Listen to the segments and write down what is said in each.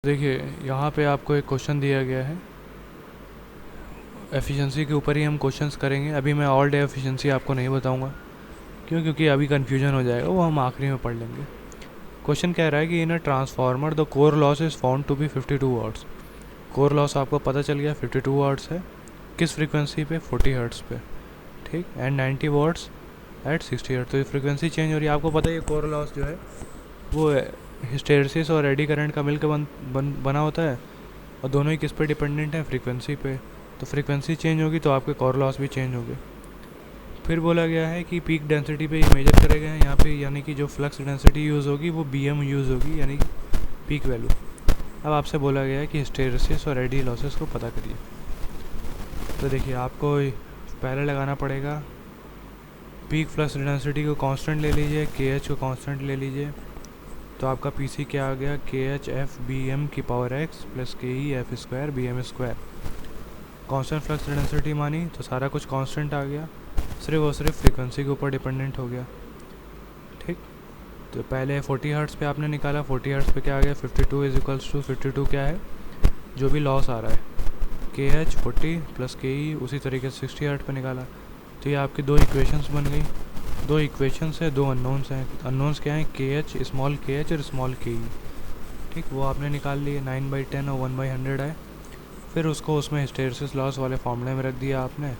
देखिए यहाँ पे आपको एक क्वेश्चन दिया गया है, एफिशिएंसी के ऊपर ही हम क्वेश्चंस करेंगे। अभी मैं ऑल डे एफिशिएंसी आपको नहीं बताऊंगा, क्योंकि अभी कन्फ्यूजन हो जाएगा, वो हम आखिरी में पढ़ लेंगे। क्वेश्चन कह रहा है कि in a transformer the core loss is found to be 52 watts. Core loss आपको पता चल गया 52 वाट्स है, किस फ्रीक्वेंसी पे, 40 हर्ट्स पे, ठीक, एंड 90 वाट्स एट 60 हर्ट्स। तो ये फ्रीक्वेंसी चेंज हो रही है। आपको पता है ये कोर लॉस जो है वो हिस्टेरिसिस और एडी करंट का मिलकर बना होता है, और दोनों ही किस पे डिपेंडेंट है, फ्रीक्वेंसी पे। तो फ्रीक्वेंसी चेंज होगी तो आपके कोर लॉस भी चेंज होंगे। फिर बोला गया है कि पीक डेंसिटी पे ये मेजर करे गए हैं यहाँ पे, यानी कि जो फ्लक्स डेंसिटी यूज़ होगी वो BM यूज़ होगी, यानी कि पीक वैल्यू। अब आपसे बोला गया है कि हिस्टेरिसिस और एडी लॉसेस को पता करिए। तो देखिए आपको पहले लगाना पड़ेगा पीक फ्लक्स डेंसिटी को कांस्टेंट ले लीजिए, KH को कांस्टेंट ले लीजिए। तो आपका PC क्या आ गया, KH F BM की power x plus KE F square BM square. Constant flux density मानी तो सारा कुछ कांस्टेंट आ गया, सिर्फ और सिर्फ फ्रीक्वेंसी के ऊपर डिपेंडेंट हो गया, ठीक। तो पहले 40 हर्ट्स पे आपने निकाला, 40 हर्ट्स पे क्या आ गया, 52 इज इक्वल्स टू 52 क्या है, जो भी लॉस आ रहा है, KH 40 प्लस KE, उसी तरीके से 60 हर्ट्स पे निकाला। तो ये आपकी दो इक्वेशंस बन गई। दो इक्वेशंस है, दो अननोन्स हैं। अननोन्स क्या हैं, KH स्मॉल KH और स्मॉल KE, ठीक। वो आपने निकाल लिए, 9/10 और 1/100 है। फिर उसको उसमें हिस्टेरिसिस लॉस वाले फार्मूले में रख दिया आपने,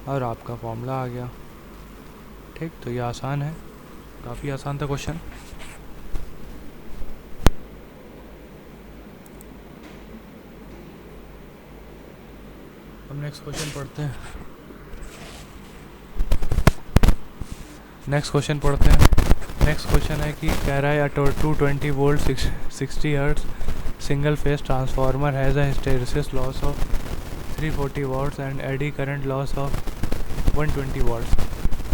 और आपका फार्मूला आ गया, ठीक। तो ये आसान है, काफ़ी आसान था क्वेश्चन। अब नेक्स्ट क्वेश्चन पढ़ते हैं। नेक्स्ट क्वेश्चन है कि कह रहा है 220 volt 60 hertz single phase transformer has a hysteresis loss of 340 watts and eddy current loss of 120 watts.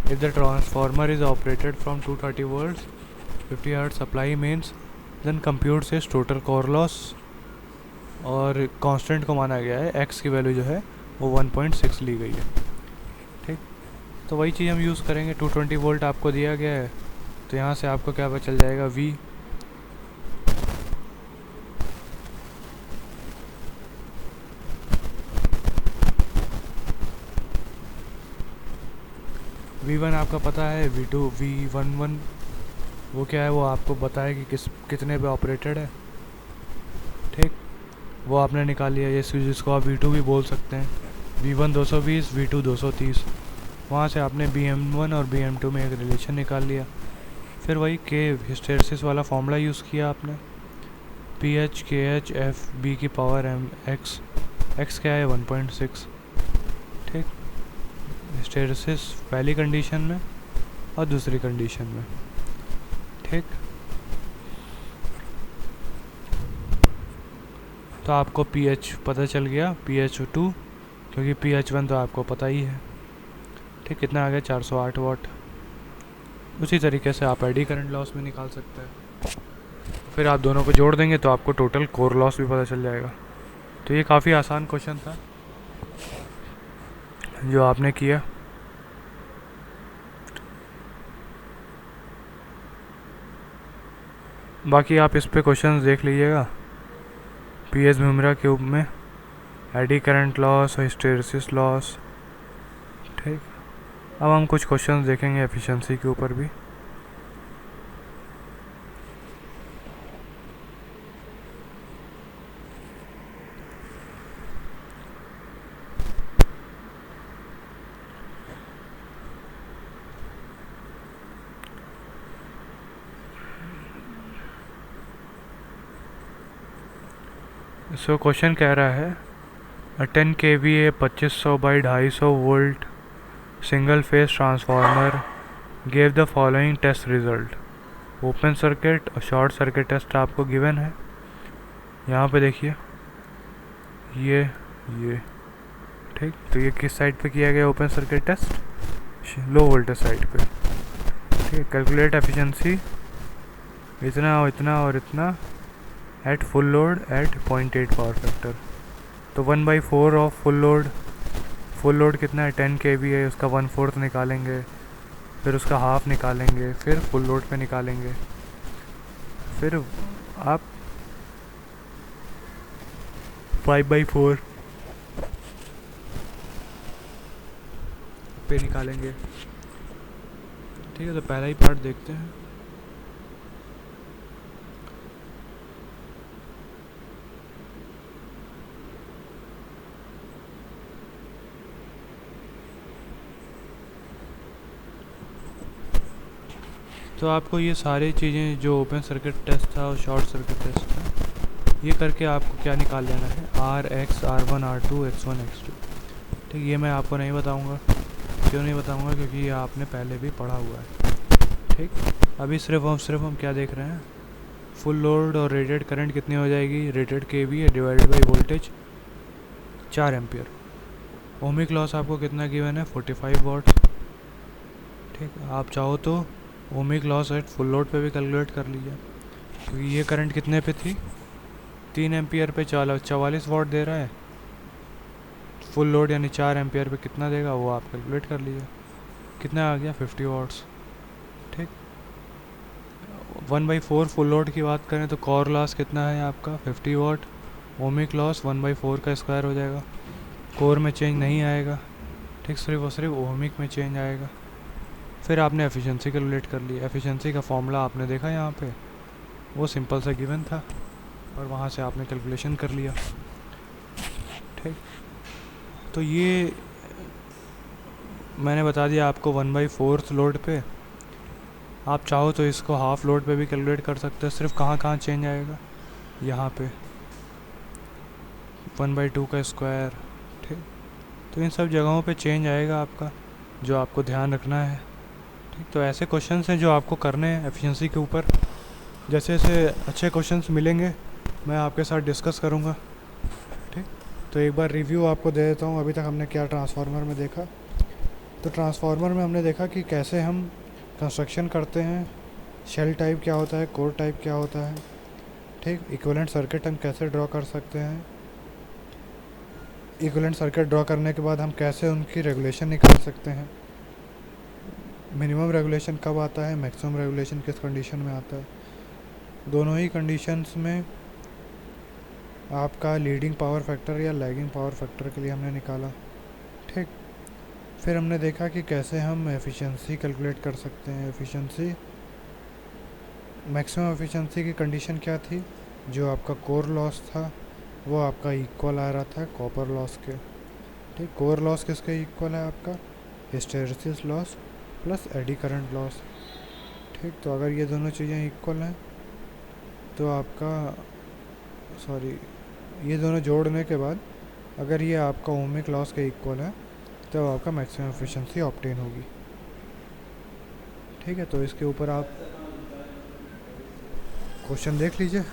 If the transformer is operated from 230 volts 50 hertz supply means, then computes its total core loss। और constant को माना गया है, x की value जो है वो 1.6 ली गई है, ठीक। तो वही चीज़ हम यूज़ करेंगे। 220 वोल्ट आपको दिया गया है, तो यहाँ से आपको क्या पता चल जाएगा, V1 आपका पता है, V2 V11 वो क्या है, वो आपको बताया कि कितने पे ऑपरेटेड है, ठीक। वो आपने निकाल लिया, ये जिसको आप V2 भी बोल सकते हैं। V1 220, V2 230। वहाँ से आपने BM1 और BM2 में एक रिलेशन निकाल लिया। फिर वही के हिस्टेरिसिस वाला फॉर्मूला यूज़ किया आपने, PH KH F B की पावर M x क्या है, 1.6, ठीक। हिस्टेरिसिस पहली कंडीशन में और दूसरी कंडीशन में, ठीक। तो आपको PH पता चल गया, PH2, क्योंकि PH1 तो आपको पता ही है, ठीक। कितना आ गया, 408 वाट। उसी तरीके से आप एडी करंट लॉस भी निकाल सकते हैं। फिर आप दोनों को जोड़ देंगे तो आपको टोटल कोर लॉस भी पता चल जाएगा। तो ये काफ़ी आसान क्वेश्चन था जो आपने किया। बाकी आप इस पे क्वेश्चंस देख लीजिएगा PS म्यूमरा क्यूब में, एडी करंट लॉस और हिस्टेरिसिस लॉस, ठीक। अब हम कुछ क्वेश्चंस देखेंगे एफिशिएंसी के ऊपर भी। सो क्वेश्चन कह रहा है 10 kVA 2500 by 250 volt single phase transformer gave the following test result. Open circuit और शॉर्ट सर्किट टेस्ट आपको गिवन है। यहाँ पे देखिए ये ठीक। तो ये किस साइड पे किया गया open circuit test, low voltage side पे, ठीक। कैलकुलेट एफिशिएंसी इतना और इतना और इतना at full load at 0.8 power factor. तो 1/4 ऑफ फुल लोड कितना है, 10 kV है, उसका 1/4 निकालेंगे, फिर उसका हाफ निकालेंगे, फिर फुल लोड पे निकालेंगे। फिर आप 5/4 पे निकालेंगे। ठीक है, तो पहला ही पार्ट देखते हैं। तो आपको ये सारी चीज़ें जो ओपन सर्किट टेस्ट था और शॉर्ट सर्किट टेस्ट था, ये करके आपको क्या निकाल लेना है, RX, R1, R2, X1, X2। ठीक, ये मैं आपको नहीं बताऊंगा। क्यों नहीं बताऊंगा? क्योंकि ये आपने पहले भी पढ़ा हुआ है। ठीक, अभी सिर्फ हम क्या देख रहे हैं, फुल लोड और रेटेड करंट कितनी हो जाएगी, रेटेड केवी है divided by voltage 4 ampere. Ohmic loss आपको कितना गिवन है, 45 वॉट। ठीक, आप चाहो तो ohmic loss eight full load पे भी कैलकुलेट कर लीजिए, क्योंकि ये करंट कितने पे थी, 3 एम्पियर पे 44 वॉट दे रहा है। फुल लोड यानी 4 एम्पियर पे कितना देगा वो आप कैलकुलेट कर लीजिए, कितना आ गया, 50 वॉट्स। ठीक, 1/4 फुल लोड की बात करें तो कोर लॉस कितना है आपका, 50 वॉट। ओमिक लॉस 1/4 का स्क्वायर हो जाएगा। कोर में चेंज नहीं आएगा, ठीक, सिर्फ और सिर्फ ओमिक में चेंज आएगा। फिर आपने एफिशिएंसी कैलकुलेट कर ली। एफिशिएंसी का फॉर्मूला आपने देखा यहाँ पे, वो सिंपल सा गिवन था और वहाँ से आपने कैलकुलेशन कर लिया। ठीक, तो ये मैंने बता दिया आपको 1/4 लोड पे। आप चाहो तो इसको हाफ लोड पे भी कैलकुलेट कर सकते हो। सिर्फ कहाँ कहाँ चेंज आएगा, यहाँ पे 1/2 का स्क्वायर। ठीक, तो इन सब जगहों पे चेंज आएगा आपका, जो आपको ध्यान रखना है। ठीक, तो ऐसे क्वेश्चंस हैं जो आपको करने हैं एफिशिएंसी के ऊपर। जैसे जैसे अच्छे क्वेश्चंस मिलेंगे मैं आपके साथ डिस्कस करूँगा। ठीक, तो एक बार रिव्यू आपको दे देता हूँ अभी तक हमने क्या ट्रांसफार्मर में देखा। तो ट्रांसफार्मर में हमने देखा कि कैसे हम कंस्ट्रक्शन करते हैं, शेल टाइप क्या होता है, कोर टाइप क्या होता है। ठीक, इक्विवेलेंट सर्किट हम कैसे ड्रॉ कर सकते हैं। इक्विवेलेंट सर्किट ड्रॉ करने के बाद हम कैसे उनकी रेगुलेशन निकाल सकते हैं। मिनिमम रेगुलेशन कब आता है, मैक्सिमम रेगुलेशन किस कंडीशन में आता है। दोनों ही कंडीशंस में आपका लीडिंग पावर फैक्टर या लैगिंग पावर फैक्टर के लिए हमने निकाला। ठीक, फिर हमने देखा कि कैसे हम एफिशिएंसी कैलकुलेट कर सकते हैं। एफिशिएंसी, मैक्सिमम एफिशिएंसी की कंडीशन क्या थी, जो आपका कोर लॉस था वो आपका इक्वल आ रहा था कॉपर लॉस के। ठीक, कोर लॉस किसके इक्वल है, आपका hysteresis loss plus eddy current loss. ठीक, तो अगर ये दोनों चीज़ें इक्वल हैं तो आपका, सॉरी, ये दोनों जोड़ने के बाद अगर ये आपका ओमिक लॉस के इक्वल है तो आपका मैक्सिमम एफिशिएंसी ऑब्टेन होगी। ठीक है, तो इसके ऊपर आप क्वेश्चन देख लीजिए।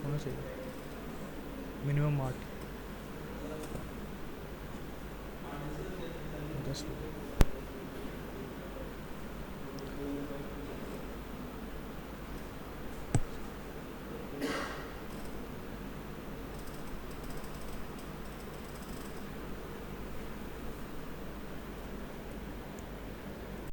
होना चाहिए मिनिमम 8 10